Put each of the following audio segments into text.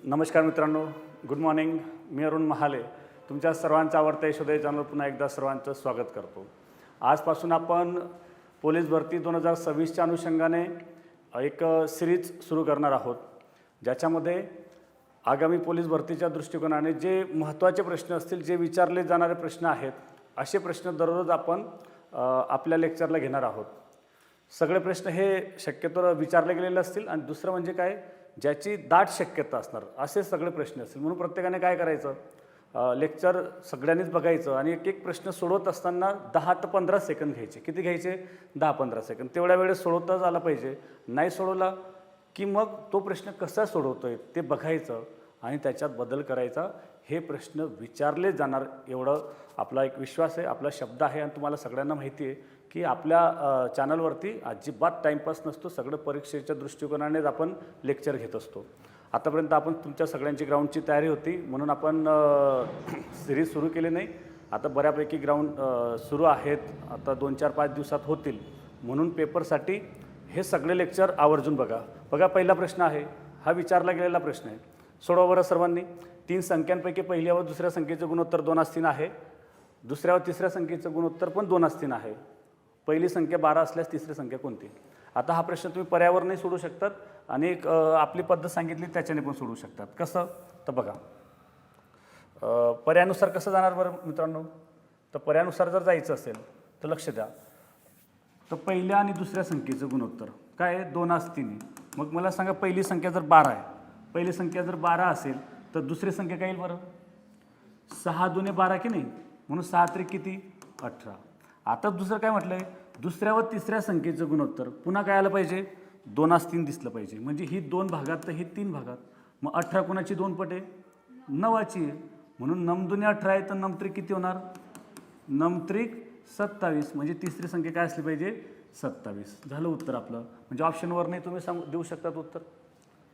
नमस्कार मित्रांनो, good morning. मी अरुण महाले तुमच्या सर्वांचा आवडता यशोदय चॅनल पुन्हा एकदा सर्वांचं स्वागत करतो. आजपासून आपण पोलीस भरती 2026च्या अनुषंगाने एक सिरीज सुरू करणार आहोत, ज्याच्यामध्ये आगामी पोलीस भरतीच्या दृष्टिकोनाने जे महत्त्वाचे प्रश्न असतील, जे विचारले जाणारे प्रश्न आहेत, असे प्रश्न दररोज आपण आपल्या लेक्चरला घेणार आहोत. सगळे प्रश्न हे शक्यतो विचारले गेलेले असतील आणि दुसरं म्हणजे काय, ज्याची दाट शक्यता असणार असे सगळे प्रश्न असतील. म्हणून प्रत्येकाने काय करायचं, लेक्चर सगळ्यांनीच बघायचं आणि एक एक प्रश्न सोडवत असताना 10 ते 15 सेकंद घ्यायचे. किती घ्यायचे? 10-15 सेकंद. तेवढ्या वेळेस सोडवताच आला पाहिजे. नाही सोडवला की मग तो प्रश्न कसा सोडवतोय ते बघायचं आणि त्याच्यात बदल करायचा. हे प्रश्न विचारले जाणार एवढं आपला एक विश्वास आहे, आपला शब्द आहे. आणि तुम्हाला सगळ्यांना माहिती आहे की आपल्या चॅनलवरती अजिबात टाईमपास नसतो. सगळं परीक्षेच्या दृष्टिकोनानेच आपण लेक्चर घेत असतो. आतापर्यंत आपण तुमच्या सगळ्यांची ग्राउंडची तयारी होती म्हणून आपण सिरीज सुरू केली नाही. आता बऱ्यापैकी ग्राउंड सुरू आहेत. आता 2-4-5 दिवसात होतील. म्हणून पेपरसाठी हे सगळे लेक्चर आवर्जून बघा. पहिला प्रश्न आहे, हा विचारला गेलेला प्रश्न आहे. सोडवा बरं सर्वांनी. 3 संख्यांपैकी पहिल्या व दुसऱ्या संख्येचं गुणोत्तर 2:3 आहे. दुसऱ्या व तिसऱ्या संख्येचं गुणोत्तर पण 2:3 आहे. पहिली संख्या 12 असल्यास तिसरी संख्या कोणती? आता हा प्रश्न तुम्ही पर्यावरणही सोडू शकतात आणि एक आपली पद्धत सांगितली त्याच्याने पण सोडू शकतात. कसं? तर बघा, पर्यायानुसार कसं जाणार बरं मित्रांनो? तर पर्यायानुसार जर जायचं असेल तर लक्ष द्या. तर पहिल्या आणि दुसऱ्या संख्येचं गुणोत्तर काय आहे? 2:3. मग मला सांगा, पहिली संख्या जर 12 आहे, पहिली संख्या जर 12 असेल तर दुसरी संख्या काय येईल बरं? 6 दुने 12 की नाही, म्हणून 6 त्रिक किती? 18. आता दुसरं काय म्हटलं आहे, दुसऱ्या व तिसऱ्या संख्येचं गुणोत्तर पुन्हा काय आलं पाहिजे? 2:3 दिसलं पाहिजे. म्हणजे ही 2 भागात तर ही 3 भागात. मग 18 कोणाची 2 पट आहे? 9ची आहे. म्हणून 9 दुने 18 आहे तर 9 त्रिक किती होणार? 9 त्रिक 27. म्हणजे तिसरी संख्या काय असली पाहिजे? 27. झालं उत्तर आपलं. म्हणजे ऑप्शनवर नाही तुम्ही देऊ शकतात उत्तर.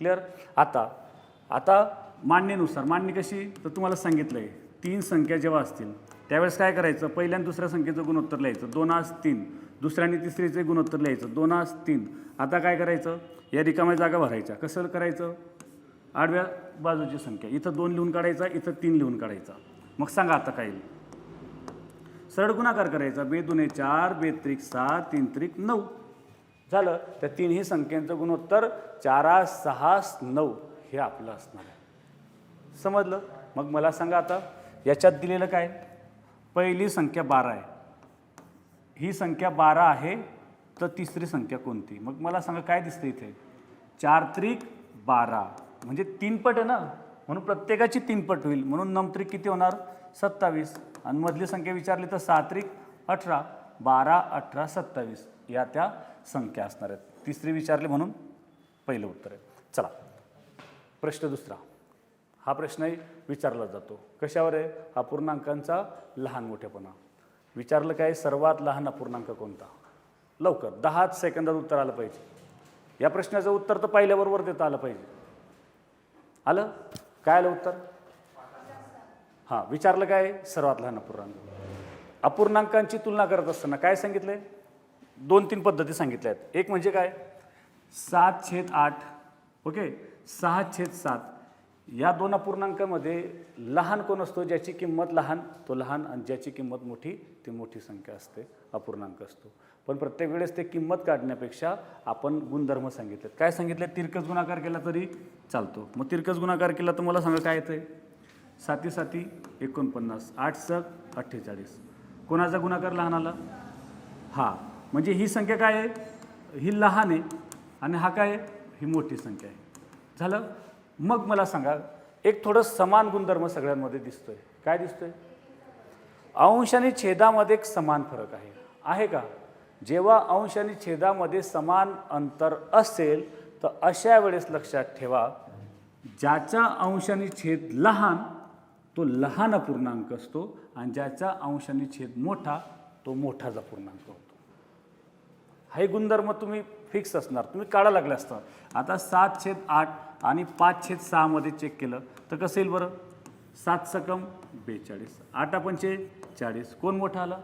क्लिअर? आता मांडणीनुसार. मांडणी कशी? तर तुम्हाला सांगितलं आहे, 3 संख्या जेव्हा असतील त्यावेळेस काय करायचं, पहिल्या आणि दुसऱ्या संख्येचं गुणोत्तर लिहायचं 2:3. दुसऱ्या आणि तिसरीचे गुणोत्तर लिहायचं 2:3. आता काय करायचं, या रिकाम्या जागा भरायच्या. कसं करायचं? आडव्या बाजूची संख्या इथं 2 लिहून काढायचा, इथं 3 लिहून काढायचा. मग सांगा आता काय येईल? सरळ गुणाकार करायचा. 2 दुने 4, 2 त्रिक 6, 3 त्रिक 9. झालं. त्या तिन्ही संख्यांचं गुणोत्तर 4, 6, 9 हे आपलं असणार आहे. समजलं? मग मला सांगा आता याच्यात दिलेलं काय, पहिली संख्या 12 आहे, ही संख्या 12 आहे तर तिसरी संख्या कोणती? मग मला सांगा काय दिसतं इथे? 4 त्रिक 12 म्हणजे 3 पट आहे ना, म्हणून प्रत्येकाची 3 पट होईल. म्हणून 9 त्रिक किती होणार? 27. आणि मधली संख्या विचारली तर 6 त्रिक 18. 12, 18, 27 या त्या संख्या असणार आहेत. तिसरी विचारली म्हणून पहिलं उत्तर आहे. चला, प्रश्न दुसरा. हा प्रश्नही विचारला जातो. कशावर आहे? अपूर्णांकांचा लहान मोठेपणा. विचारलं काय, सर्वात लहान अपूर्णांक कोणता? लवकर 10 सेकंदात उत्तर आलं पाहिजे. या प्रश्नाचं उत्तर तर पाहिल्याबरोबर देता आलं पाहिजे. आलं? काय आलं उत्तर? हां, विचारलं काय, सर्वात लहान अपूर्णांक. अपूर्णांकांची तुलना करत असताना काय सांगितलं आहे? 2-3 पद्धती सांगितल्या आहेत. एक म्हणजे काय, 7/8. ओके, 6/7. या 2 अपूर्णांकामध्ये लहान कोण असतो? ज्याची किंमत लहान तो लहान आणि ज्याची किंमत मोठी ती मोठी संख्या असते, अपूर्णांक असतो. पण प्रत्येक वेळेस ते किंमत काढण्यापेक्षा आपण गुणधर्म सांगितलेत. काय सांगितले? तिरकस गुणाकार केला तरी चालतो. मग तिरकस गुणाकार केला तर मला सांगा काय येतं? 7×7 49, 8×7 48. कोणाचा गुणाकार लहान आला? हा, म्हणजे ही संख्या काय आहे? ही लहान आहे आणि हा काय आहे? ही मोठी संख्या आहे. झालं? मग मला सांगा, एक थोडं समान गुणधर्म सगळ्यांमध्ये दिसतोय. काय दिसतोय? अंश आणि छेदामध्ये एक समान फरक आहे. आहे का? जेव्हा अंश आणि छेदामध्ये समान अंतर असेल तर अशा वेळेस लक्षात ठेवा, ज्याचा अंश आणि छेद लहान तो लहान अपूर्णांक असतो आणि ज्याचा अंश आणि छेद मोठा तो मोठाच अपूर्णांक होतो. हे गुणधर्म तुम्ही फिक्स असणार, तुम्ही काढा लागले असतात. आता 7/8 आणि 5/6 मध्ये चेक केलं तर कसं येईल बरं? 7×6 42, 8×5 40. कोण मोठा आला?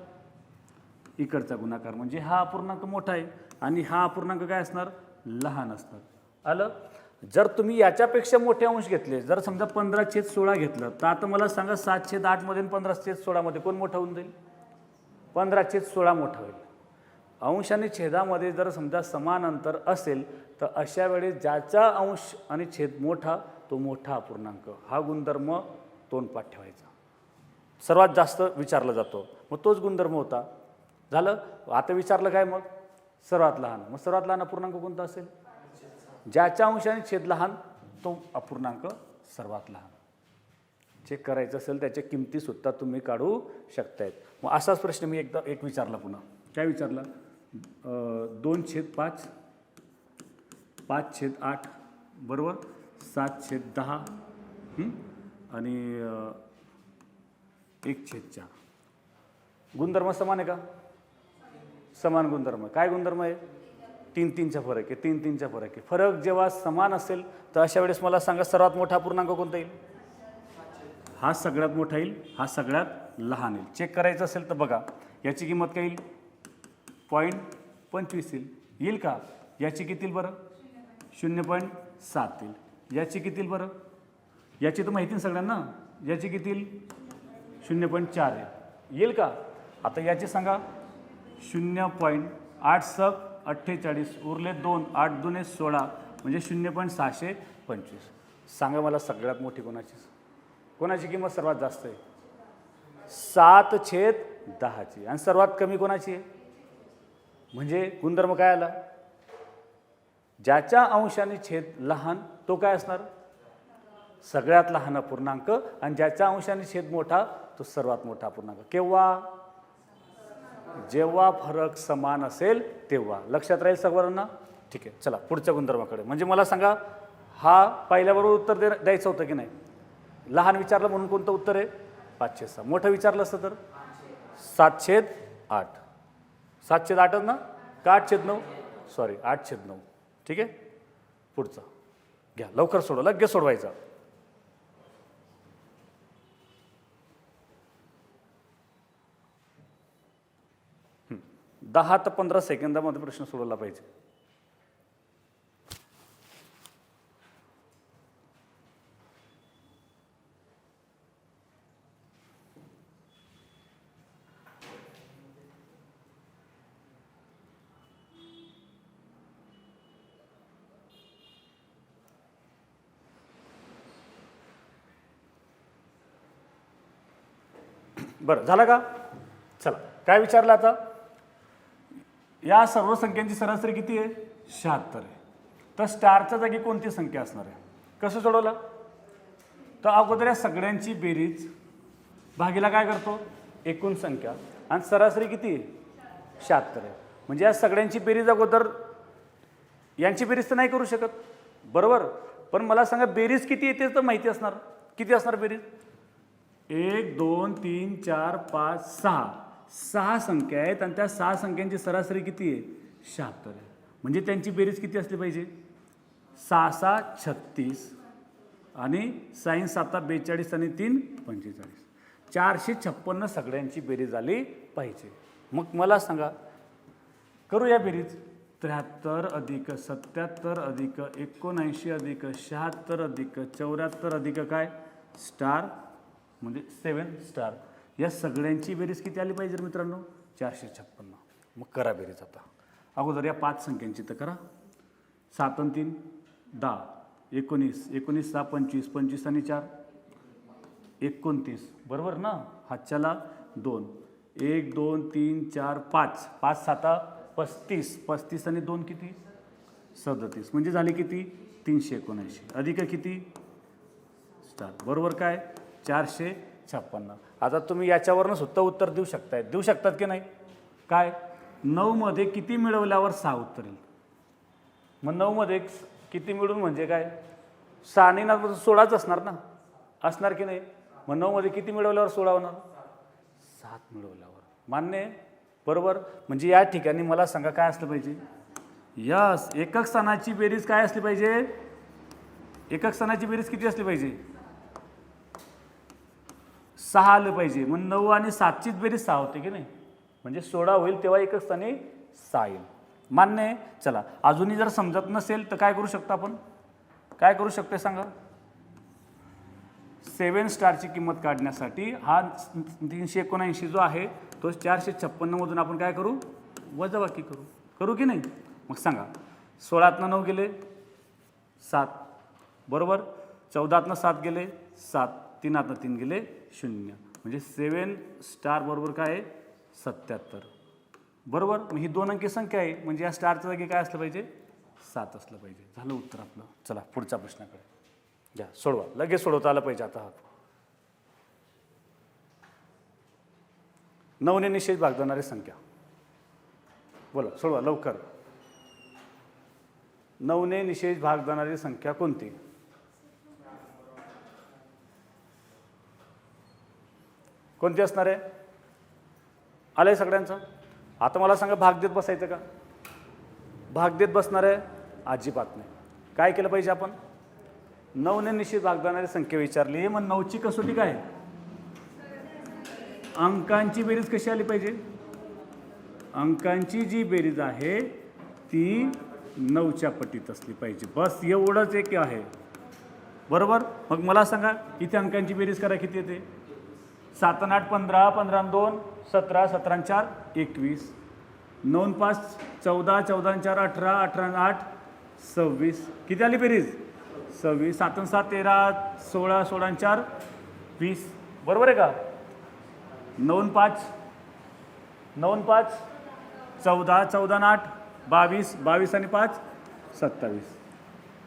इकडचा गुणाकार. म्हणजे हा अपूर्णांक मोठा आहे आणि हा अपूर्णांक काय असणार? लहान असणार. आलं? जर तुम्ही याच्यापेक्षा मोठे अंश घेतले, जर समजा 15/16 घेतलं, तर आता मला सांगा 7/8 मध्ये आणि 15/16 मध्ये कोण मोठं होऊन जाईल? 15/16 मोठा होईल. अंश आणि छेदामध्ये जर समजा समान अंतर असेल तर अशा वेळेस ज्याचा अंश आणि छेद मोठा तो मोठा अपूर्णांक, हा गुणधर्म तोंडपाठ ठेवायचा. सर्वात जास्त विचारला जातो, मग तोच गुणधर्म होता. झालं. आता विचारलं काय मग? सर्वात लहान. मग सर्वात लहान अपूर्णांक कोणता असेल? ज्याच्या अंश आणि छेद लहान तो अपूर्णांक सर्वात लहान. चेक करायचं असेल त्याच्या किमतीसुद्धा तुम्ही काढू शकतायत. मग असाच प्रश्न मी एकदा विचारला पुन्हा. काय विचारला? 2/5, 5/8 बरोबर, 7/10 आणि 1/4. गुणधर्म समान आहे का? समान गुणधर्म. काय गुणधर्म आहे? 3-3चा फरक आहे. 3-3चा फरक आहे. फरक जेव्हा समान असेल तर अशा वेळेस मला सांगा सर्वात मोठा अपूर्णांक कोणता येईल? हा सगळ्यात मोठा येईल, हा सगळ्यात लहान येईल. चेक करायचं असेल तर बघा, याची किंमत काय येईल? 0.25 येईल. येईल का? याची किती बरं? 0.7 येईल. याची किती बरं? याची तर माहिती ना सगळ्यांना. याची किती येईल? 0.4 आहे. येईल का? आता याची सांगा. 0.848 उरले 2, 8×2 = 16 म्हणजे 0.625. सांगा मला सगळ्यात मोठी कोणाची? कोणाची किंमत सर्वात जास्त आहे? 7/10ची. आणि सर्वात कमी कोणाची आहे? म्हणजे गुणधर्म काय आला? ज्याच्या अंश आणि छेद लहान तो काय असणार? सगळ्यात लहान अपूर्णांक. आणि ज्याच्या अंश आणि छेद मोठा तो सर्वात मोठा अपूर्णांक. केव्हा? जेव्हा फरक समान असेल तेव्हा. लक्षात राहील सर्वांना? ठीक आहे. चला पुढच्या गुणधर्माकडे. म्हणजे मला सांगा, हा पहिल्याबरोबर उत्तर द्यायचं होतं की नाही? लहान विचारलं म्हणून कोणतं उत्तर आहे? 5/6. मोठं विचारलं असतं तर 7/8. 7/8 ना का 8/9? सॉरी 8/9. ठीक आहे. पुढचा घ्या, लवकर सोडवा, लगेच सोडवायचा. हं. 10 ते 15 सेकंदामध्ये प्रश्न सोडवला पाहिजे. बरं झालं का? चला काय विचारलं आता? या सर्व संख्यांची सरासरी किती आहे? 76 आहे. तर स्टारच्या जागी कोणती संख्या असणार आहे? कसं सोडवलं? तर अगोदर या सगळ्यांची बेरीज भागीला काय करतो? एकूण संख्या. आणि सरासरी किती आहे? 76 आहे. म्हणजे या सगळ्यांची बेरीज अगोदर, यांची बेरीज तर नाही करू शकत बरोबर, पण मला सांगा बेरीज किती येते तर माहिती असणार. किती असणार बेरीज? 1 2 3 4 5 6. 6 संख्या आहेत आणि त्या 6 संख्यांची सरासरी किती आहे? 76 आहे. म्हणजे त्यांची बेरीज किती असली पाहिजे? 6 6 36 आणि 6 7 42 आणि 3 45. 456 सगळ्यांची बेरीज आली पाहिजे. मग मला सांगा, करूया बेरीज. 73 अधिक 77 अधिक 79 अधिक 76 अधिक 74 अधिक काय? स्टार म्हणजे 7 स्टार. या सगळ्यांची बेरीज किती आली पाहिजे मित्रांनो? 456. मग करा बेरीज आता. अगोदर या 5 संख्यांची तर करा. 7 आणि 3 10, 19, 19 6 25, 25 आणि 4 29 बरोबर ना. हातच्याला 2, 1 2 3 4 5, 5 7 35, 35 आणि 2 किती? 37. म्हणजे झाले किती? 379 अधिक किती? स्टार बरोबर काय? 456. आता तुम्ही याच्यावरनं सुद्धा उत्तर देऊ शकतात की नाही? काय 9 मध्ये किती मिळवल्यावर 6 उत्तर येईल? मग 9 मध्ये किती मिळून म्हणजे काय? 6 आणि 16च असणार ना, असणार की नाही? मग 9 मध्ये किती मिळवल्यावर 16 होणार? 7 मिळवल्यावर. मान्य आहे बरोबर. म्हणजे या ठिकाणी मला सांगा काय असलं पाहिजे? यस, एकक स्थानाची बेरीज काय असली पाहिजे? एकक स्थानाची बेरीज किती असली पाहिजे? 6 आलं पाहिजे. मग 9 आणि 7चीच बेरीज 6 होते की नाही? म्हणजे 16 होईल तेव्हा एकक स्थानी 6 येईल. मान्य आहे. चला अजूनही जर समजत नसेल तर काय करू शकतो आपण? काय करू शकते सांगा? 7 स्टारची किंमत काढण्यासाठी हा 379 जो आहे तो 456 मधून आपण काय करू? वजाबाकी करू की नाही? मग सांगा 16तनं 9 गेले 7 बरोबर, 14तनं 7 गेले 7, 3तनं 3 गेले 0, म्हणजे 7 स्टार बरोबर काय आहे? 77 बरोबर. मग ही 2 अंकी संख्या आहे म्हणजे या स्टारच्या जागी काय असलं पाहिजे? 7 असलं पाहिजे. झालं उत्तर आपलं. चला पुढच्या प्रश्नाकडे घ्या, सोडवा. लगेच सोडवता आलं पाहिजे आता. 9ने निषेध भाग जाणारी संख्या बोला, सोडवा लवकर. 9ने निषेध भाग जाणारी संख्या कोणती? कोणती असणार आहे? आलंय सगळ्यांचं? आता मला सांगा भाग देत बसायचं का? भाग देत बसणार आहे? अजिबात नाही. काय केलं पाहिजे आपण? 9ने निषेध भाग जाणारी संख्या विचारली, मग 9ची कसोटी काय? अंकांची बेरीज कशी आली पाहिजे? अंकांची जी बेरीज आहे ती 9च्या पटीत असली पाहिजे. बस एवढंच एक आहे बरोबर. मग मला सांगा इथे अंकांची बेरीज करा किती येते? 7 आणि 8 15, 15 आणि 2 17, 17 आणि 4 21, 9 आणि 5 14, 14 आणि 4 18, 18 आणि 8 26. किती आली बेरीज? 26. 7 आणि 7 13, 16, 16 आणि 4 20 बरोबर आहे का? 9 आणि 5 14, 14 आणि 8 22, 22 आणि 5 27.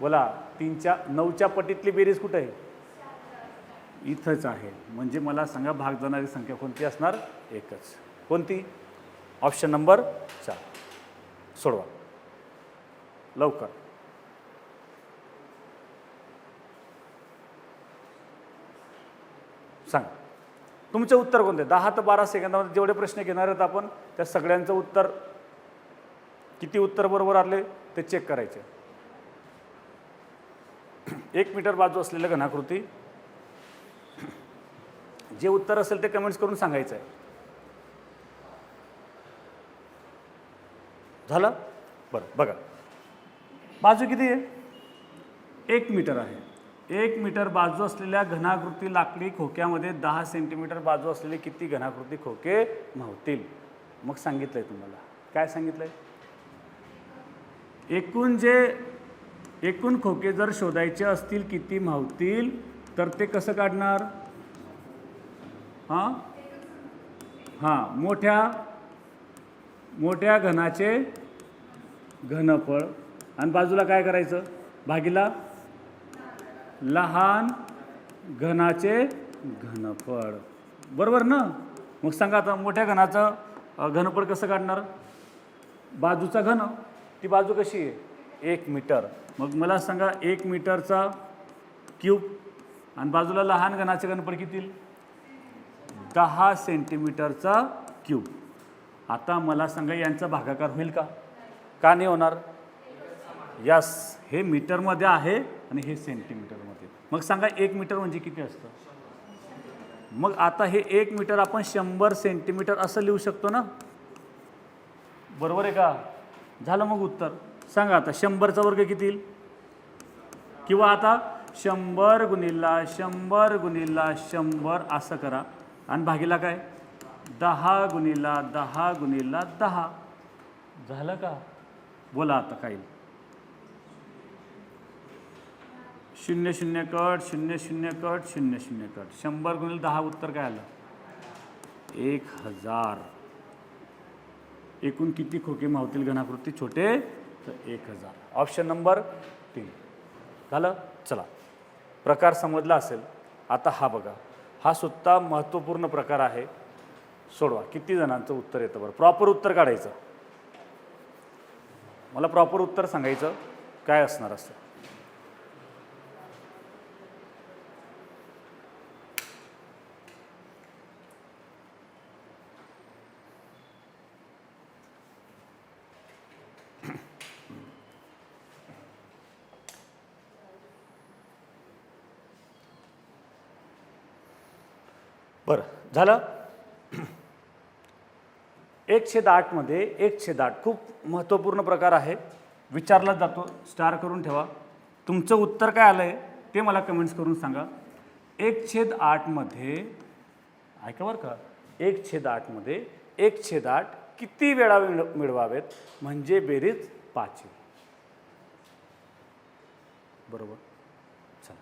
बोला 9च्या पटीतली बेरीज कुठे आहे? इथंच आहे. म्हणजे मला सांगा भाग जाणारी संख्या कोणती असणार? एकच. कोणती? Option number 4. सोडवा लवकर. सांगा तुमचे उत्तर कोणते? 10 ते 12 सेकंदामध्ये जेवढे प्रश्न घेणार आहेत आपण त्या सगळ्यांचं उत्तर, किती उत्तर बरोबर आले ते चेक करायचे. 1 मीटर बाजू असलेल्या घनाकृती जे उत्तर असेल ते कमेंट्स करून सांगायचं आहे. झालं? बरं बघा बाजू किती आहे? 1 मीटर आहे. 1 मीटर बाजू असलेल्या घनाकृती लाकडी खोक्यामध्ये 10 सेंटीमीटर बाजू असलेले किती घनाकृती खोके मावतील? मग सांगितलंय तुम्हाला. काय सांगितलंय? एकूण खोके जर शोधायचे असतील किती मावतील तर ते कसं काढणार? मोठ्या घनाचे घनफळ आणि बाजूला काय करायचं? भागीला लहान घनाचे घनफळ बरोबर ना. मग सांगा आता मोठ्या घनाचं घनफळ कसं काढणार? बाजूचा घन, ती बाजू कशी आहे? 1 मीटर. मग मला सांगा 1 मीटरचा क्यूब आणि बाजूला लहान घनाचे घनफळ किती? 10 सेंटीमीटरचा क्यूब. आता मला सांगा यांचा भागाकार होईल का? का नाही होणार? यस, हे मीटरमध्ये आहे आणि हे सेंटीमीटरमध्ये. मग सांगा 1 मीटर म्हणजे किती असतं? मग आता हे 1 मीटर आपण 100 सेंटीमीटर असं लिहू शकतो ना, बरोबर आहे का? झालं मग उत्तर. सांगा आता 100चा वर्ग किती येईल? किंवा आता 100 गुणिला 100 गुणिला 100 असं करा आणि भागीला काय? 10 गुणिला 10 गुणिला 10. झालं का? बोला आता काय? 0 0 कट 0 0 कट 0 0 कट. 100 गुणिले 10 उत्तर काय आलं? 1000. एकूण किती खोके मावतील घनाकृती छोटे? तर 1000. ऑप्शन नंबर 3 झालं. चला प्रकार समजला असेल. आता हा बघा, हा सुद्धा महत्त्वपूर्ण प्रकार आहे. सोडवा. किती जणांचं उत्तर येतं बरं? प्रॉपर उत्तर काढायचं. मला प्रॉपर उत्तर सांगायचं काय असणार असं. बरं झालं. 1/8 मध्ये 1/8 खूप महत्त्वपूर्ण प्रकार आहे. विचारला जातो. स्टार करून ठेवा. तुमचं उत्तर काय आलं आहे ते मला कमेंट्स करून सांगा. 1/8 मध्ये ऐका बरं का, 1/8 मध्ये 1/8 किती वेळा मिळवावेत म्हणजे बेरीज 5 येईल. बरोबर. चला,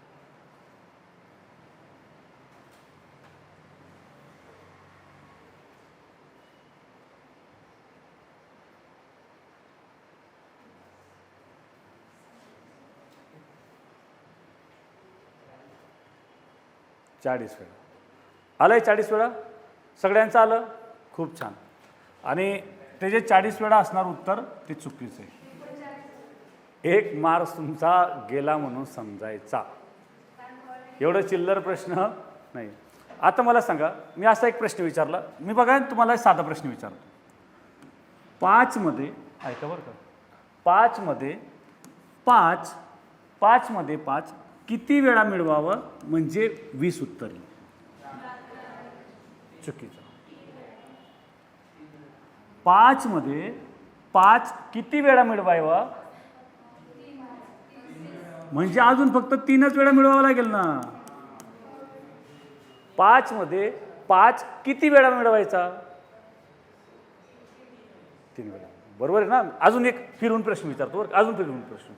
चाळीस वेळा आलंय. 40 वेळा सगळ्यांचं आलं. खूप छान. आणि ते जे 40 वेळा असणार उत्तर ते चुकीचं आहे. 1 मार्क्स तुमचा गेला म्हणून समजायचा. एवढं चिल्लर प्रश्न नाही. आता मला सांगा, मी असा एक प्रश्न विचारला. मी बघा तुम्हाला एक साधा प्रश्न विचारतो. 5 मध्ये ऐका बरं का, 5 मध्ये 5 किती वेळा मिळवावं म्हणजे 20 उत्तर येईल. चुकीचं. 5 मध्ये 5 किती वेळा मिळवावा म्हणजे अजून फक्त 3च वेळा मिळवावं लागेल ना. 5 मध्ये 5 किती वेळा मिळवायचा? 3 वेळा. बरोबर आहे ना. अजून एक फिरून प्रश्न विचारतो बरं. अजून फिरून प्रश्न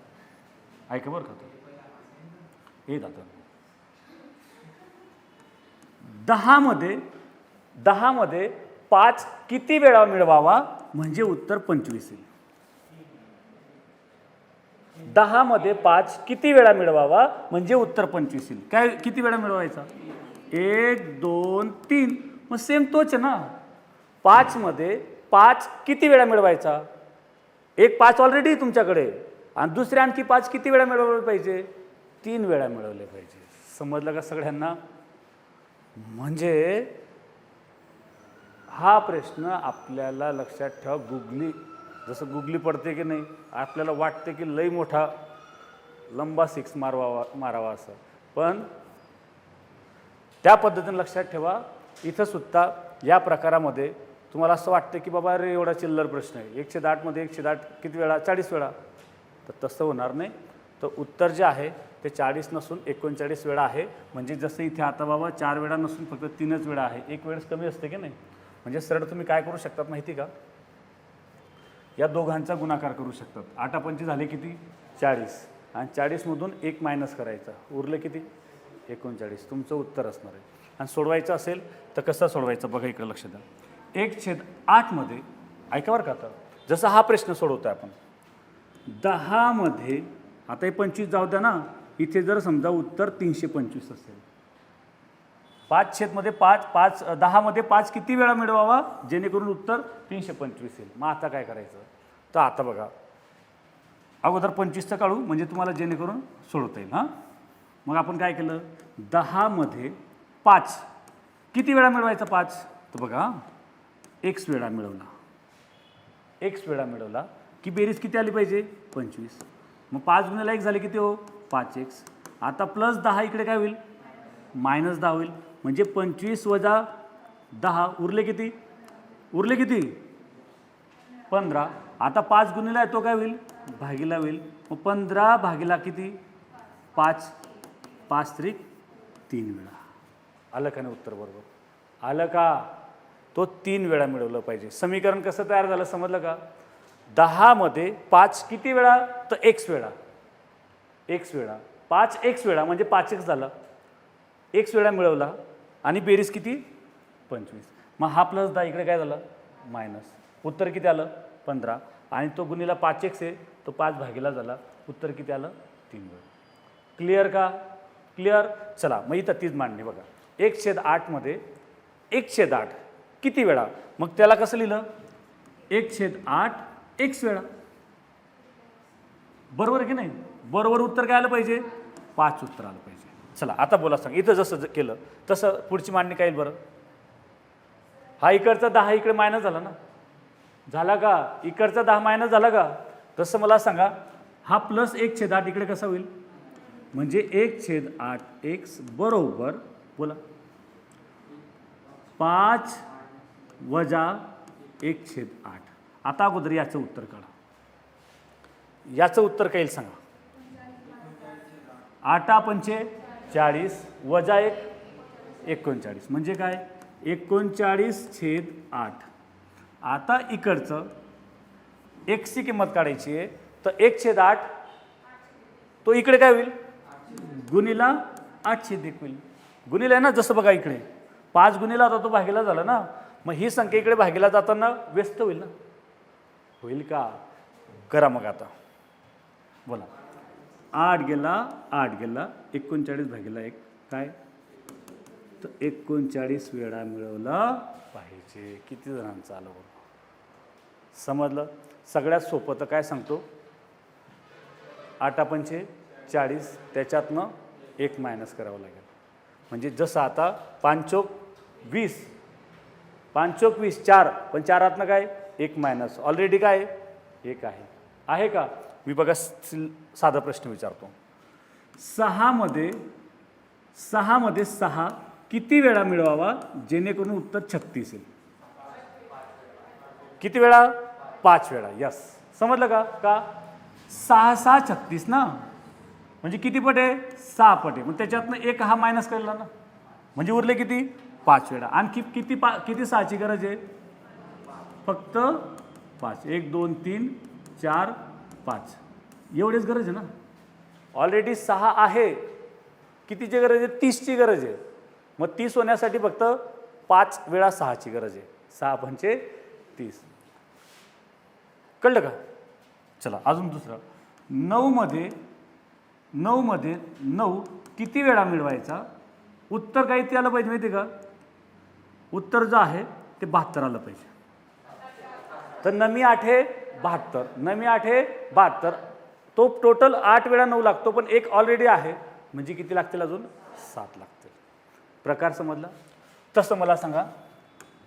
ऐका बरं का. हे दादा 10 मध्ये 5 किती वेळा मिळवावा म्हणजे उत्तर 25 येईल. 10 मध्ये 5 किती वेळा मिळवावा म्हणजे उत्तर 25 येईल. काय किती वेळा मिळवायचा? 1 2 3. मग सेम तोच आहे ना. 5 मध्ये 5 किती वेळा मिळवायचा? एक 5 ऑलरेडी तुमच्याकडे आणि दुसरे आणखी 5 किती वेळा मिळवले पाहिजे? 3 वेळा मिळवले पाहिजे. समजलं का सगळ्यांना? म्हणजे हा प्रश्न आपल्याला लक्षात ठेवा. गुगली जसं गुगली पडते की नाही, आपल्याला वाटते की लई मोठा लंबा 6 मारावा असं, पण त्या पद्धतीने लक्षात ठेवा. इथं सुद्धा या प्रकारामध्ये तुम्हाला असं वाटतं की बाबा अरे एवढा चिल्लर प्रश्न आहे. 1/8 मध्ये 1/8 किती वेळा? 40 वेळा. तर तसं होणार नाही. तर उत्तर जे आहे ते 40 नसून 39 वेळा आहे. म्हणजे जसं इथे आता बाबा 4 वेळा नसून फक्त 3च वेळा आहे. एक वेळेस कमी असते की नाही. म्हणजे सरळ तुम्ही काय करू शकतात माहिती का, या दोघांचा गुणाकार करू शकतात. 8 पंचे झाले किती? 40. आणि 40मधून 1 मायनस करायचा, उरलं किती? 39. तुमचं उत्तर असणार आहे. आणि सोडवायचं असेल तर कसं सोडवायचं बघा, इकडे लक्ष द्या. 1/8 मध्ये ऐका बरं का, आता जसं हा प्रश्न सोडवतोय आपण 10 मध्ये, आता हे 25 जाऊ द्या ना. इथे जर समजा उत्तर 325 असेल, 5/5 मध्ये 10 मध्ये 5 किती वेळा मिळवावा जेणेकरून उत्तर 325 येईल. मग आता काय करायचं? तर आता बघा, अगोदर 25चं काढू म्हणजे तुम्हाला जेणेकरून सोडवता येईल. हां, मग आपण काय केलं? 10 मध्ये 5 किती वेळा मिळवायचा? 5. तर बघा x वेळा मिळवला. x वेळा मिळवला की बेरीज किती आली पाहिजे? 25. मग 5 गुणिले 1 झाले किती हो? 5x. आता प्लस 10 इकडे काय होईल? -10 होईल. म्हणजे 25 वजा 10 उरले किती? 15. आता 5 गुणिला तो काय होईल? भागीला होईल. मग 15 भागीला किती? 5. 5 त्रिक 3 वेळा. आलं का नाही उत्तर? बरोबर आलं का? तो 3 वेळा मिळवलं पाहिजे. समीकरण कसं तयार झालं समजलं का? 10 मध्ये 5 किती वेळा? तर x वेळा. 5x वेळा म्हणजे 5x झाला. x वेळा मिळवला आणि बेरीज किती? 25. मग हा प्लस 10 इकडे काय झालं? मायनस. उत्तर किती आलं? 15. आणि तो गुणिला 5x आहे, तो 5 भागीला झाला. उत्तर किती आलं? 3 वेळा. क्लिअर का? क्लिअर. चला मग इथं तीच मांडणी बघा. 1/8 मध्ये 1/8 किती वेळा? मग त्याला कसं लिहिलं? 1/8 x वेळा. बरोबर की नाही? बरोबर उत्तर काय आलं पाहिजे? 5 उत्तर आलं पाहिजे. चला आता बोला सांग. इथं जसं केलं तसं पुढची मांडणी काय येईल बरं? हा इकडचा 10 इकडे मायनस झाला ना. झाला का? इकडचा 10 मायनस झाला का? तसं मला सांगा, हा प्लस 1/8 इकडे कसा होईल? म्हणजे 1/8x बरोबर बोला 5 वजा 1/8. आता अगोदर याचं उत्तर काढा. याचं उत्तर काय येईल सांगा? 8 पंचे 40 वजा 1 39 म्हणजे काय 39/8. आता इकडचं एक्सची किंमत काढायची आहे तर 1/8 तो इकडे काय होईल गुणिला 8/1 होईल. गुणिला आहे ना, जसं बघा इकडे 5 गुणिला आता तो भागीला झाला ना, मग ही संख्या इकडे भागीला जाताना व्यस्त होईल ना, होईल का? करा मग आता बोला. 8 गेला 39/1 काय तर 39 वेळा मिळवला पाहिजे. किती जणांचं आलं बरं समजलं? सगळ्यात सोपं तर काय सांगतो, 8 पंचे 40 त्याच्यातनं 1 मायनस करावं लागेल. म्हणजे जसं आता 5 चोक 20 4 पण 4 काय 1 मायनस ऑलरेडी काय 1 आहे का? मी बघा साधा प्रश्न विचारतो. 6 मध्ये 6 किती वेळा मिळवावा जेणेकरून उत्तर 36 येईल? किती वेळा? 5 वेळा. यस, समजलं का 6 6 36 ना, म्हणजे किती पट आहे 6 पट आहे. मग त्याच्यातनं 1 हा मायनस केला ना, म्हणजे उरले किती 5 वेळा. आणखी किती 6ची गरज आहे? फक्त 5. 1 2 3 4 5 एवढीच गरज आहे ना. ऑलरेडी 6 आहे. कितीची गरज आहे? 30ची गरज आहे. मग 30 होण्यासाठी फक्त 5 वेळा 6ची गरज आहे. 6 पंचे 30. कळलं का? चला अजून दुसरं. 9 मध्ये 9 किती वेळा मिळवायचा? उत्तर काय ते आलं पाहिजे माहिती का? उत्तर जे आहे ते 72 आलं पाहिजे. तर 9 8 72 9 8 72. तो टोटल 8 वेळा 9 लागतो, पण 1 ऑलरेडी आहे म्हणजे किती लागतील? अजून 7 लागतील. प्रकार समजला? तसं मला सांगा,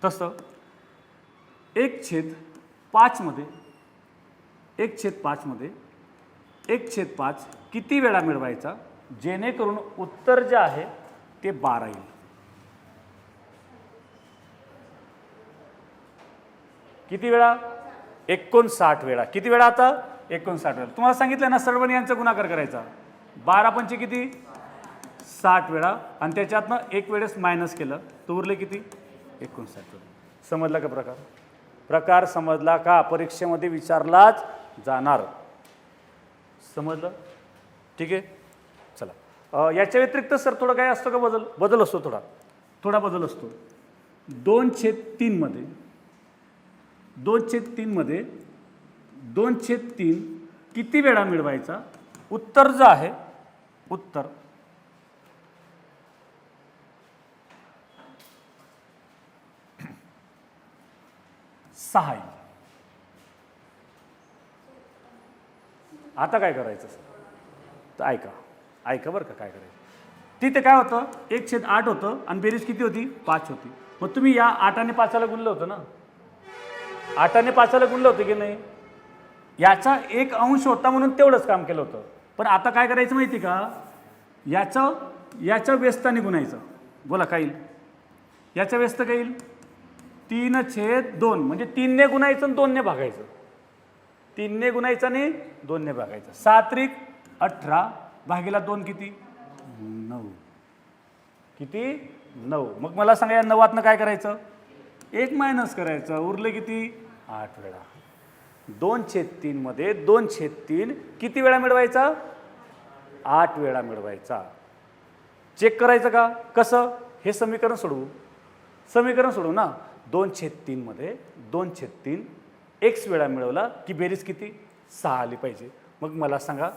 तसं 1/5 मध्ये 1/5 किती वेळा मिळवायचा जेणेकरून उत्तर जे आहे ते 12 येईल? किती वेळा? 59 वेळा. किती वेळा? आता 59 वेळा. तुम्हाला सांगितलं ना सर्वांनी यांचा गुणाकार करायचा. 12 पंचे किती 60 वेळा आणि त्याच्यातनं 1 वेळेस मायनस केलं तर उरले किती 59 वेळा. समजला का प्रकार? प्रकार समजला का? परीक्षेमध्ये विचारलाच जाणार. समजलं? ठीक आहे. चला याच्या व्यतिरिक्त सर थोडं काय असतं का? बदल असतो थोडा बदल असतो. 2/3 मध्ये 2/3 किती वेळा मिळवायचा? उत्तर जे आहे उत्तर 6 आहे. आता काय करायचं तर ऐका बरं का काय करायचं. तिथे काय होतं 1/8 होतं आणि बेरीज किती होती 5 होती. मग तुम्ही या 8 आणि 5 गुणलं होतं ना, 8 आणि 5 गुणलं होतं की नाही? याचा 1 अंश होता म्हणून तेवढंच काम केलं होतं. पण आता काय करायचं माहिती का? याच्या व्यस्ताने गुणायचं. बोला काय येईल? याच्या व्यस्त काय येईल? 3/2 म्हणजे 3 ने गुणायचं आणि 2 ने भागायचं. 3 ने गुणायचं आणि 2 ने भागायचं. 7 18 भागीला 2 किती 9. किती 9. मग मला सांगा या 9तनं काय करायचं? 1 मायनस करायचं. उरले किती 8 वेळा. 2/3 मध्ये 2/3 किती वेळा मिळवायचा? 8 वेळा मिळवायचा. चेक करायचं का? कसं? हे समीकरण सोडवू ना. 2/3 मध्ये 2/3 x वेळा मिळवला की बेरीज किती 6 आली पाहिजे. मग मला सांगा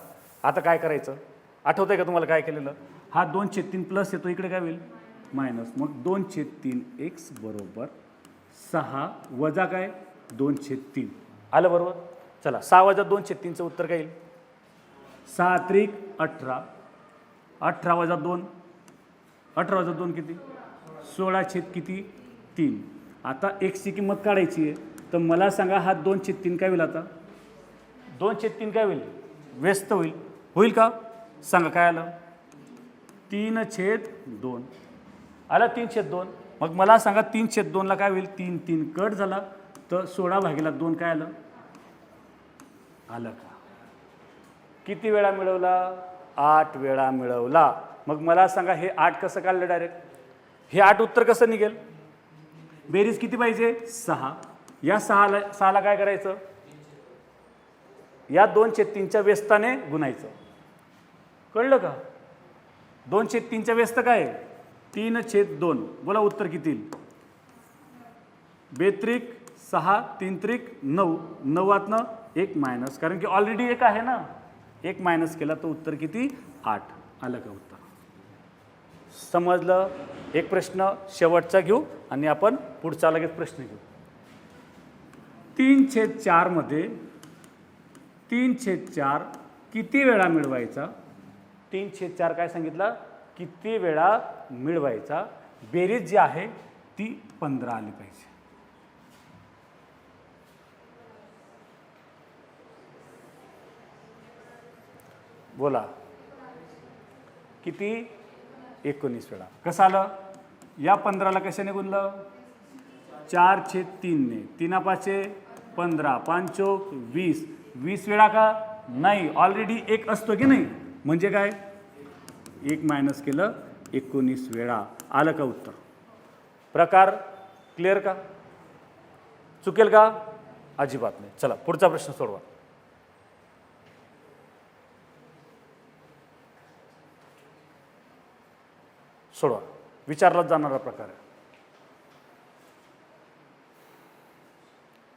आता काय करायचं? आठवतंय का तुम्हाला काय केलेलं? हा 2/3 प्लस येतो इकडे काय होईल मायनस. मग 2/3 x बरोबर 6 वजा काय 2/3 आलं बरोबर. चला 6 वजा 2/3चं उत्तर काय येईल? 6 18 18 वजा 2 18 वजा 2 किती 16 किती 3. आता एक्सची किंमत काढायची आहे तर मला सांगा हा 2/3 काय होईल? आता 2/3 काय होईल? व्यस्त होईल का? सांगा काय आलं? 3/2 आला 3/2. मग मला सांगा 3/2ला काय होईल? 3 3 कट झाला तर 16/2 काय आलं का? किती वेळा मिळवला? 8 वेळा मिळवला. मग मला सांगा हे 8 कसं काढलं डायरेक्ट? हे 8 उत्तर कसं निघेल? बेरीज किती पाहिजे? 6. या 6ला काय करायचं? या 2/3च्या व्यस्ताने गुणायचं. कळलं का? 2/3च्या व्यस्त काय? 3/2. बोला उत्तर किती येईल? 2 त्रिक 6, 3 त्रिक 9. 9तनं 1 मायनस, कारण की ऑलरेडी 1 आहे ना, 1 मायनस केला तर उत्तर किती? 8. आलं का उत्तर? समजलं? एक प्रश्न शेवटचा घेऊ आणि आपण पुढचा लगेच प्रश्न घेऊ. 3/4 मध्ये 3/4 किती वेळा मिळवायचा? 3/4 काय सांगितलं? किती वेळा मिळवायचा? बेरीज जी आहे ती 15 आली पाहिजे. बोला किती? 19 वेळा. कसं आलं? या 15ला कशाने गुणलं? 4/3 ने. 3×5 15, 5 20. 20 वेळा का? नाही, ऑलरेडी 1 असतो की नाही, म्हणजे काय? 1 मायनस केलं, 19 वेळा. आलं का उत्तर? प्रकार क्लिअर का? चुकेल का? अजिबात नाही. चला पुढचा प्रश्न सोडवा. सोडवा. विचारलाच जाणारा प्रकार आहे.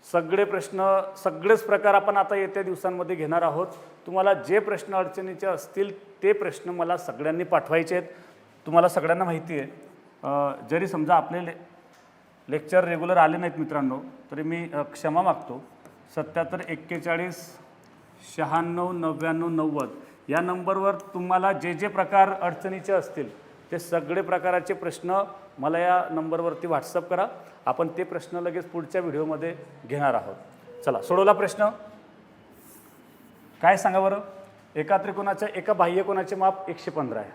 सगळे प्रश्न, सगळेच प्रकार आपण आता येत्या दिवसांमध्ये घेणार आहोत. तुम्हाला जे प्रश्न अडचणीचे असतील ते प्रश्न मला सगळ्यांनी पाठवायचे आहेत. तुम्हाला सगळ्यांना माहिती आहे, जरी समजा आपले लेक्चर रेग्युलर आले नाहीत मित्रांनो, तरी मी क्षमा मागतो. 77 41 96 99 90 या नंबरवर तुम्हाला जे जे प्रकार अडचणीचे असतील ते सगळे प्रकाराचे प्रश्न मला या नंबरवरती व्हॉट्सअप करा. आपण ते प्रश्न लगेच पुढच्या व्हिडिओमध्ये घेणार आहोत. चला सोडवला प्रश्न. काय सांगा बरं? एका त्रिकोणाच्या एका बाह्यकोनाचे माप 115 आहे.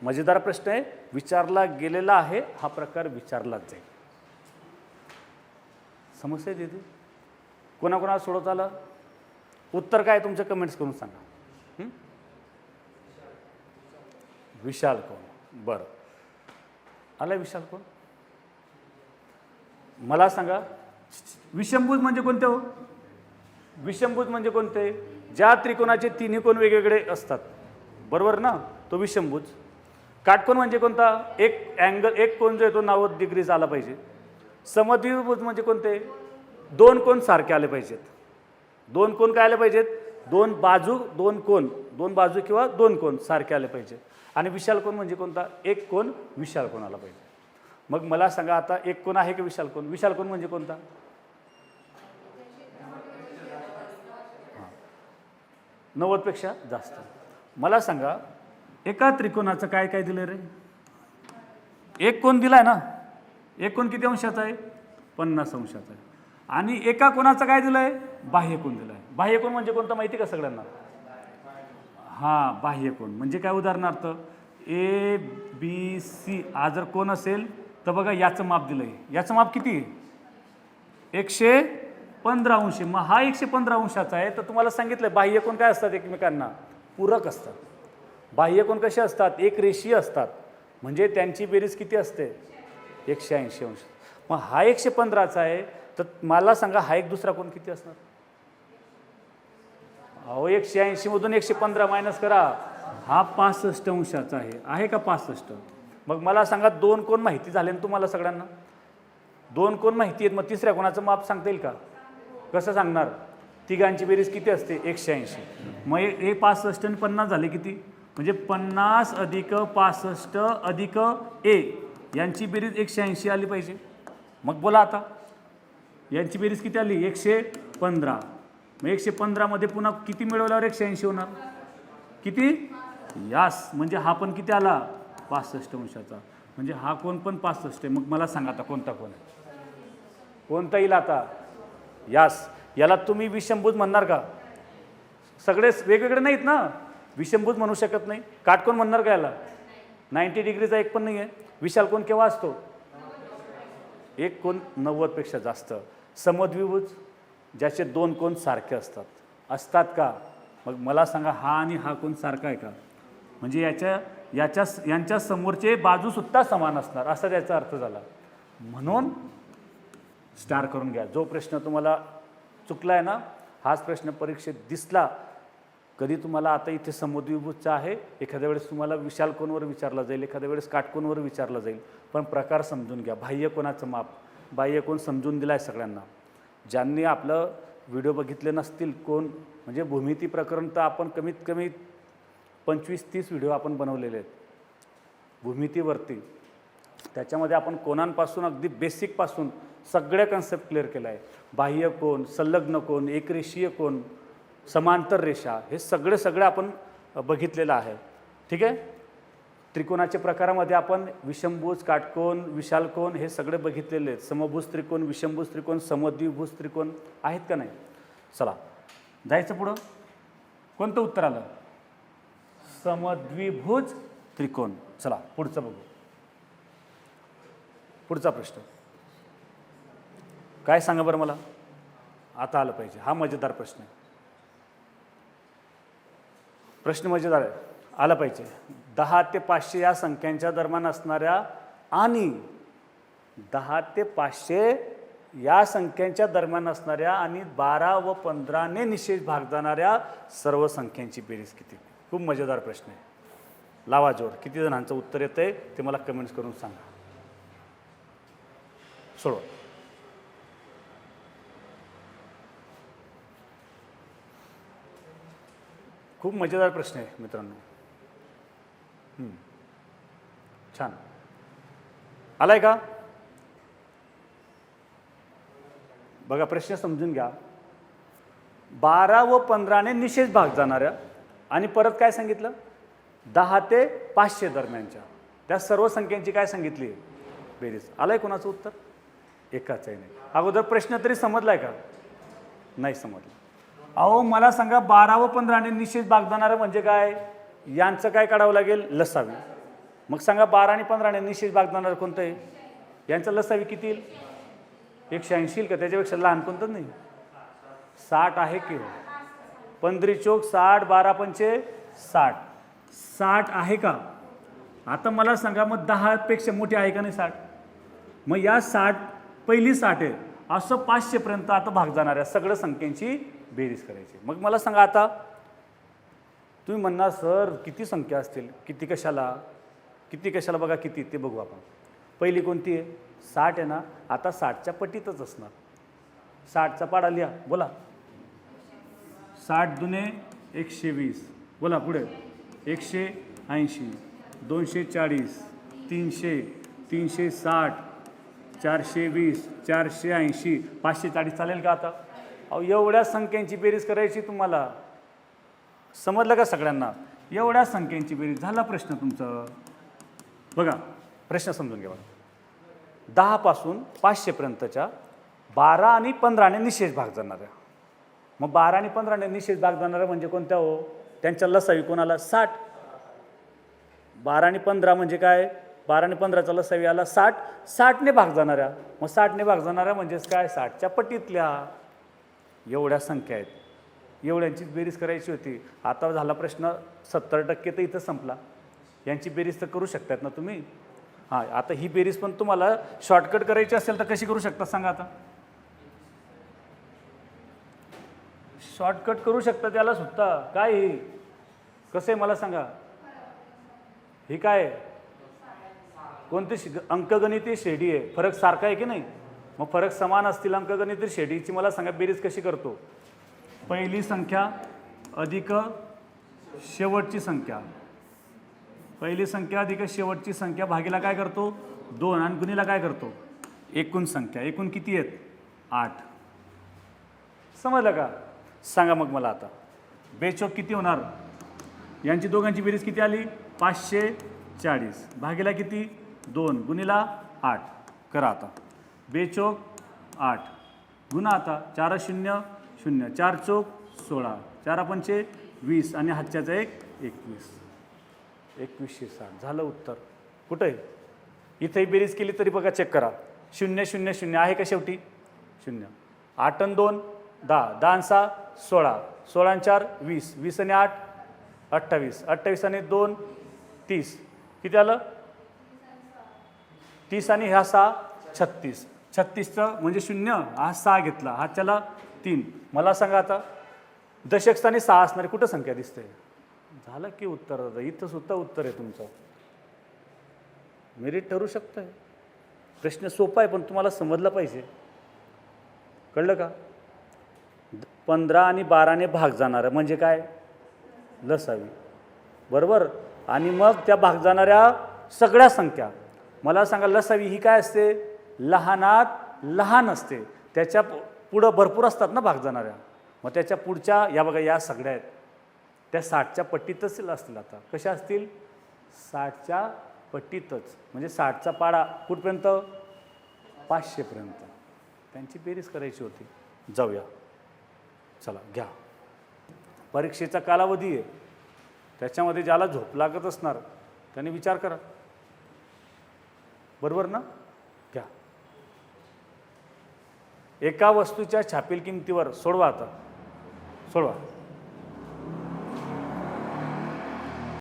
मजेदार प्रश्न आहे, विचारला गेलेला आहे. हा प्रकार विचारलाच जाईल. समस्या दिदी कोणाकोणाला सोडवता आलं? उत्तर काय तुमच्या कमेंट्स करून सांगा. विशाल कोण? बरं, आला विशाल कोण? मला सांगा विषमभुज म्हणजे कोणते हो? विषमभुज म्हणजे कोणते? ज्या त्रिकोणाचे तिन्ही कोण वेगवेगळे असतात, बरोबर ना, तो विषमभुज. काटकोन म्हणजे कोणता? एक अँगल, एक कोण जो आहे तो 90 डिग्रीचा आला पाहिजे. समद्विभुज म्हणजे कोणते? 2 कोण सारखे आले पाहिजेत. 2 कोण काय आले पाहिजेत? 2 बाजू, 2 कोण, 2 बाजू किंवा 2 कोण सारखे आले पाहिजेत. आणि विशाल कोण म्हणजे कोणता? एक कोण विशाल कोण आला पाहिजे. मग मला सांगा आता एक कोण आहे की विशाल कोण? विशाल कोण म्हणजे कोणता? 90 पेक्षा जास्त. मला सांगा एका त्रिकोणाचं काय काय दिलं रे? एक कोण दिलाय ना. एक कोण किती अंशाचा आहे? 50 अंशाचा आहे. आणि एका कोणाचं काय दिलंय? बाह्य कोण दिलाय. बाह्य कोण म्हणजे कोणता माहिती का सगळ्यांना? हा, बाह्य कोण म्हणजे काय? उदाहरणार्थ ABC हा जर कोण असेल तर बघा याचं माप दिलंय. याचं माप किती? 115 अंश. मग हा 115 अंशाचा आहे. तर तुम्हाला सांगितलं बाह्य कोण काय असतात? एकमेकांना पूरक असतात. बाह्य कोण कसे असतात? एक रेषीय असतात. म्हणजे त्यांची बेरीज किती असते? 180 अंश. मग हा 115चा आहे, तर मला सांगा हा एक दुसरा कोण किती असणार? अहो 180 मधून 115 मायनस करा, हा 65 अंशाचा आहे का? 65. मग मला सांगा 2 कोण माहिती झाले ना तुम्हाला सगळ्यांना? 2 कोण माहिती आहेत, मग तिसऱ्या कोणाचं माप सांगता येईल का? कसं सांगणार? तिघांची बेरीज किती असते? 180. मग हे 65 आणि 50 झाले किती? म्हणजे 50 अधिक 65 अधिक A यांची बेरीज 180 आली पाहिजे. मग बोला आता यांची बेरीज किती आली? 115. मग 115 मध्ये पुन्हा किती मिळवल्यावर 180 होणार? किती? यास. म्हणजे हा पण किती आला? 65 अंशाचा. म्हणजे हा कोण पण 65 आहे. मग मला सांगा आता कोणता कोण आहे? कोणता येईल आता? यास. याला तुम्ही विषमभुज म्हणणार का? सगळेच वेगवेगळे नाहीत ना, विषमभुज म्हणू शकत नाही. काटकोन म्हणणार का याला? 90 डिग्रीचा एक पण नाही आहे. विशाल कोण केव्हा असतो? एक कोण 90 पेक्षा जास्त. समद्विभुज ज्याचे 2 कोण सारखे असतात का? मग मला सांगा हा आणि हा कोण सारखा आहे का? म्हणजे यांच्या समोरचे बाजूसुद्धा समान असणार असा त्याचा अर्थ झाला. म्हणून स्टार करून घ्या. जो प्रश्न तुम्हाला चुकला आहे ना, हाच प्रश्न परीक्षेत दिसला, कधी तुम्हाला आता इथे समद्विभुजचा आहे, एखाद्या वेळेस तुम्हाला विशाल कोनवर विचारला जाईल, एखाद्या वेळेस काटकोनवर विचारला जाईल, पण प्रकार समजून घ्या. बाह्य कोणाचं माप, बाह्य कोन समजून दिला आहे सगळ्यांना. ज्यांनी आपलं व्हिडिओ बघितले नसतील कोण, म्हणजे भूमिती प्रकरण तर आपण कमीत कमी 25-30 व्हिडिओ आपण बनवलेले आहेत भूमितीवरती. त्याच्यामध्ये आपण कोनांपासून अगदी बेसिकपासून सगळ्या कन्सेप्ट क्लिअर केला आहे. बाह्य कोन, संलग्न कोन, एकरेषीय कोन, समांतर रेषा, हे सगळे आपण बघितलेलं आहे. ठीक आहे. त्रिकोणाच्या प्रकारामध्ये आपण विषमभुज, काटकोन, विशाल कोन हे सगळे बघितलेले आहेत. समभुज त्रिकोण, विषमभुज त्रिकोण, समद्विभुज त्रिकोण आहेत का नाही. चला जायचं पुढं. कोणतं उत्तर आलं? समद्विभुज त्रिकोण. चला पुढचं बघू. पुढचा प्रश्न काय सांगा बरं मला. आता आलं पाहिजे. हा मजेदार प्रश्न आहे. प्रश्न मजेदार आहे, आला पाहिजे. 10 ते 500 या संख्यांच्या दरम्यान असणाऱ्या आणि 10 ते 500 या संख्यांच्या दरम्यान असणाऱ्या आणि 12 व 15ने निशेष भाग जाणाऱ्या सर्व संख्यांची बेरीज किती. खूप मजेदार प्रश्न आहे. लावा जोर. किती जणांचं उत्तर येतं आहे ते मला कमेंट्स करून सांगा. सोडवा. खूप मजेदार प्रश्न आहे मित्रांनो. छान आलाय का? बघा प्रश्न समजून घ्या. 12 व 15ने निशेष भाग जाणाऱ्या आणि परत काय सांगितलं, 10 ते 500 दरम्यानच्या त्या सर्व संख्यांची काय सांगितली बेरीज. आलाय कोणाचं उत्तर? एकाचंही नाही. अगोदर प्रश्न तरी समजलाय का? नाही समजला. अहो मला सांगा, 12 व 15ने निशेष भाग जाणारं म्हणजे काय? यांचं काय काढावं लागेल? लसावी. मग सांगा 12 आणि 15ने निशेष भाग जाणारं कोणतं आहे? यांचं लसावी किती येईल? 180 येईल का? त्याच्यापेक्षा लहान कोणतं नाही. 60 आहे की हो? 15 चोक 60, 12 पंचे 60. 60 आहे का? आता मला सांगा मग 10 पेक्षा मोठी आहे का नाही 60? मग या 60 पहिली 60 आहे असं 500 पर्यंत आता भाग जाणाऱ्या सगळ्या संख्यांची बेरीज करायची. मग मला सांगा, आता तुम्ही म्हणणार सर किती संख्या असतील, किती कशाला, किती कशाला, बघा किती ते बघू आपण. पहिली कोणती आहे? 60 आहे ना. आता 60च्या पटीतच असणार. 60चा पाडा लिहा. बोला. 60 दुने 120. बोला पुढे. 180, 240, 300, 360, 420, 480, 540 चालेल का आता? अहो एवढ्या संख्यांची बेरीज करायची तुम्हाला. समजलं का सगळ्यांना? एवढ्या संख्यांची बेरीज. झाला प्रश्न तुमचा. बघा प्रश्न समजून घ्या. 10 पासून 500 पर्यंतच्या 12 आणि 15ने निशेष भाग जाणाऱ्या. मग 12 आणि 15ने निशेष भाग जाणाऱ्या म्हणजे कोणत्या हो? त्यांच्या लसावी कोणाला? 60. 12 आणि 15 म्हणजे काय? 12 आणि 15चा लसावी आला 60. 60ने भाग जाणाऱ्या. मग 60ने भाग जाणाऱ्या म्हणजेच काय? 60च्या पटीतल्या. एवढ्या संख्या आहेत, एवढ्यांचीच बेरीज करायची होती. आता झाला प्रश्न 70% तर इथं संपला. यांची बेरीज तर करू शकतात ना तुम्ही. हां, आता ही बेरीज पण तुम्हाला शॉर्टकट करायची असेल तर कशी करू शकता सांगा. आता शॉर्टकट करू शकता त्याला सुद्धा. काय हे कसं आहे मला सांगा. ही काय कोणती अंकगणितीय श्रेणी आहे? फरक सारखा आहे की नाही? मग फरक समान असतील अंकगणितीय श्रेणीची मला सांगा बेरीज कशी करतो? पहिली संख्या अधिक शेवटची संख्या, पहिली संख्या अधिक शेवटची संख्या भागीला काय करतो? 2 आणि गुणीला काय करतो? एकूण संख्या. एकूण किती आहेत? 8. समजलं का? सांगा मग मला आता बेचोक किती होणार? यांची दोघांची बेरीज किती आली? 540 भागीला किती? 2 गुणीला 8. करा आता. बेचोक 8 गुणा आता 4 0 0, 4 चोक 16, 4 पंचे 20 आणि हातच्याचा 1 21. 2160 झालं उत्तर. कुठं आहे? इथंही बेरीज केली तरी बघा चेक करा. 0 0 0 आहे का शेवटी? 0. 8 आणि 2 10, 10 आणि 6 16, 16 आणि 4 20, 20 आणि 8 28, 28 आणि 2 30, किती आलं? 30 आणि ह्या 6 36, 36चं म्हणजे 0 हा 6 घेतला, हा त्याला 3. मला सांगा आता दशक स्थानी 6 असणारी कुठं संख्या दिसते? झालं की उत्तर, इथं सुद्धा उत्तर आहे तुमचं. मेरिट ठरू शकतं. प्रश्न सोपा आहे पण तुम्हाला समजलं पाहिजे. कळलं का? 15 आणि 12ने भाग जाणारं म्हणजे काय? लसावी. बरोबर. आणि मग त्या भाग जाणाऱ्या सगळ्या संख्या, मला सांगा लसावी ही काय असते? लहानात लहान असते. त्याच्या पुढं भरपूर असतात ना भाग जाणाऱ्या. मग त्याच्या पुढच्या या बघा या सगळ्या आहेत त्या 60च्या पट्टीतच असतील. आता कशा असतील? 60च्या पट्टीतच. म्हणजे 60चा पाडा कुठपर्यंत? 500 पर्यंत. त्यांची बेरीज करायची होती. जाऊया, चला घ्या. परीक्षेचा कालावधी आहे, त्याच्यामध्ये ज्याला झोप लागत असणार त्याने विचार करा. बरोबर ना? घ्या. एका वस्तूच्या छापील किमतीवर सोडवा. आता सोडवा.